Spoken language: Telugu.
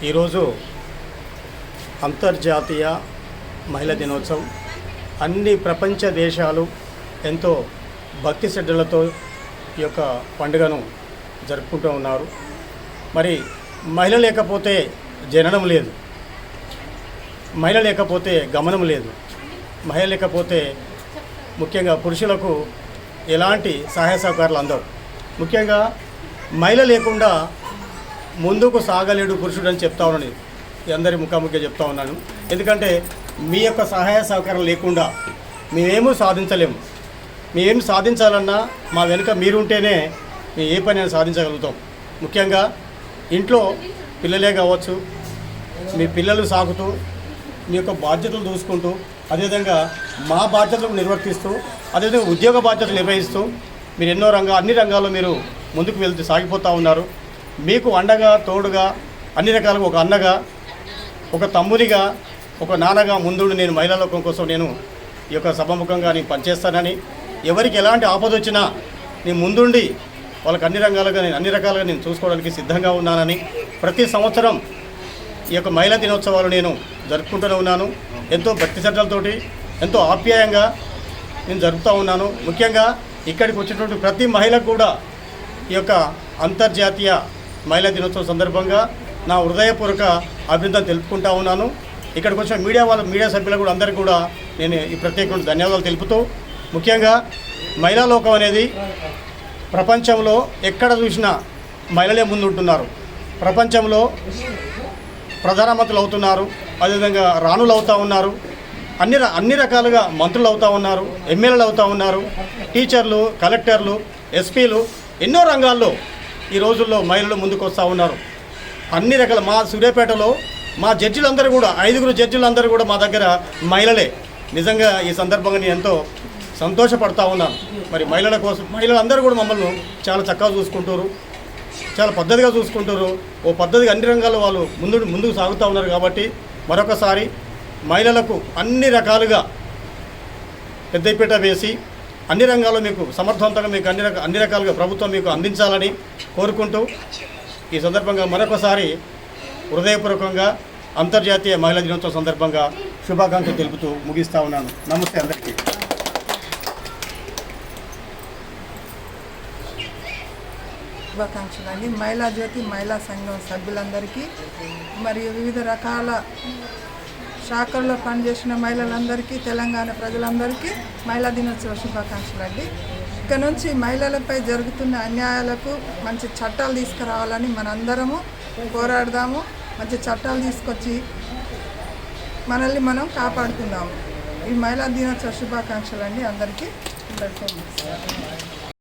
ఈరోజు అంతర్జాతీయ మహిళా దినోత్సవం. అన్ని ప్రపంచ దేశాలు ఎంతో భక్తి శ్రద్ధలతో ఈ యొక్క పండుగను జరుపుకుంటూ ఉన్నారు. మరి మహిళ లేకపోతే జననం లేదు, మహిళ లేకపోతే గమనం లేదు, మహిళ లేకపోతే ముఖ్యంగా పురుషులకు ఎలాంటి సహాయ సహకారాలు అందవు. ముఖ్యంగా మహిళ లేకుండా ముందుకు సాగలేడు పురుషుడు అని చెప్తా ఉన్నాను, అందరి ముఖాముఖిగా చెప్తా ఉన్నాను. ఎందుకంటే మీ యొక్క సహాయ సహకారం లేకుండా మేమేమీ సాధించలేము. మేమేమి సాధించాలన్నా మా వెనుక మీరుంటేనే మేము ఏ పని సాధించగలుగుతాం. ముఖ్యంగా ఇంట్లో పిల్లలే కావచ్చు, మీ పిల్లలు సాగుతూ మీ యొక్క బాధ్యతలు చూసుకుంటూ, అదేవిధంగా మా బాధ్యతలు నిర్వర్తిస్తూ, అదేవిధంగా ఉద్యోగ బాధ్యతలు నిర్వహిస్తూ మీరు ఎన్నో అన్ని రంగాల్లో మీరు ముందుకు వెళ్తూ సాగిపోతూ ఉన్నారు. మీకు అండగా తోడుగా అన్ని రకాలుగా ఒక అన్నగా, ఒక తమ్మునిగా, ఒక నాన్నగా ముందుండి నేను మహిళా లోకం కోసం నేను ఈ యొక్క సభాముఖంగా నేను పనిచేస్తానని, ఎవరికి ఎలాంటి ఆపద వచ్చినా నేను ముందుండి వాళ్ళకి అన్ని రకాలుగా నేను చూసుకోవడానికి సిద్ధంగా ఉన్నానని, ప్రతి సంవత్సరం ఈ యొక్క మహిళా దినోత్సవాలు నేను జరుపుకుంటూనే ఉన్నాను. ఎంతో భక్తి శ్రద్ధలతోటి ఎంతో ఆప్యాయంగా నేను జరుపుతూ ఉన్నాను. ముఖ్యంగా ఇక్కడికి వచ్చినటువంటి ప్రతి మహిళకు కూడా ఈ యొక్క అంతర్జాతీయ మహిళా దినోత్సవం సందర్భంగా నా హృదయపూర్వక అభినందన తెలుపుకుంటా ఉన్నాను. ఇక్కడికి వచ్చిన మీడియా సభ్యులకు కూడా అందరికీ కూడా నేను ఈ ప్రత్యేకమైన ధన్యవాదాలు తెలుపుతూ, ముఖ్యంగా మహిళా లోకం అనేది ప్రపంచంలో ఎక్కడ చూసినా మహిళలే ముందుంటున్నారు. ప్రపంచంలో ప్రధానమంత్రులు అవుతున్నారు, అదేవిధంగా రాణులు అవుతూ ఉన్నారు, అన్ని రకాలుగా మంత్రులు అవుతూ ఉన్నారు, ఎమ్మెల్యేలు అవుతూ ఉన్నారు, టీచర్లు, కలెక్టర్లు, ఎస్పీలు, ఎన్నో రంగాల్లో ఈ రోజుల్లో మహిళలు ముందుకు వస్తూ ఉన్నారు. అన్ని రకాల మా సూర్యాపేటలో మా జడ్జిలందరూ కూడా 5 జడ్జిలందరూ కూడా మా దగ్గర మహిళలే. నిజంగా ఈ సందర్భంగా నేను ఎంతో సంతోషపడతా ఉన్నాను. మరి మహిళల కోసం మహిళలందరూ కూడా మమ్మల్ని చాలా చక్కగా చూసుకుంటారు, చాలా పద్ధతిగా చూసుకుంటారు. ఓ పద్ధతిగా అన్ని రంగాల్లో వాళ్ళు ముందుకు సాగుతూ ఉన్నారు. కాబట్టి మరొకసారి మహిళలకు అన్ని రకాలుగా పెద్దపీట వేసి అన్ని రంగాల్లో మీకు సమర్థవంతంగా మీకు అన్ని రకాలుగా ప్రభుత్వం మీకు అందించాలని కోరుకుంటూ ఈ సందర్భంగా మరొకసారి హృదయపూర్వకంగా అంతర్జాతీయ మహిళా దినోత్సవం సందర్భంగా శుభాకాంక్షలు తెలుపుతూ ముగిస్తూ ఉన్నాను. నమస్తే అందరికీ. శుభాకాంక్షలు అండి. మహిళా జ్యోతి మహిళా సంఘం సభ్యులందరికీ మరియు వివిధ రకాల శాఖల్లో పనిచేసిన మహిళలందరికీ, తెలంగాణ ప్రజలందరికీ మహిళా దినోత్సవ శుభాకాంక్షలు అండి. ఇక్కడ నుంచి మహిళలపై జరుగుతున్న అన్యాయాలకు మంచి చట్టాలు తీసుకురావాలని మనందరము పోరాడదాము. మంచి చట్టాలు తీసుకొచ్చి మనల్ని మనం కాపాడుకుందాము. ఈ మహిళా దినోత్సవ శుభాకాంక్షలు అండి అందరికీ.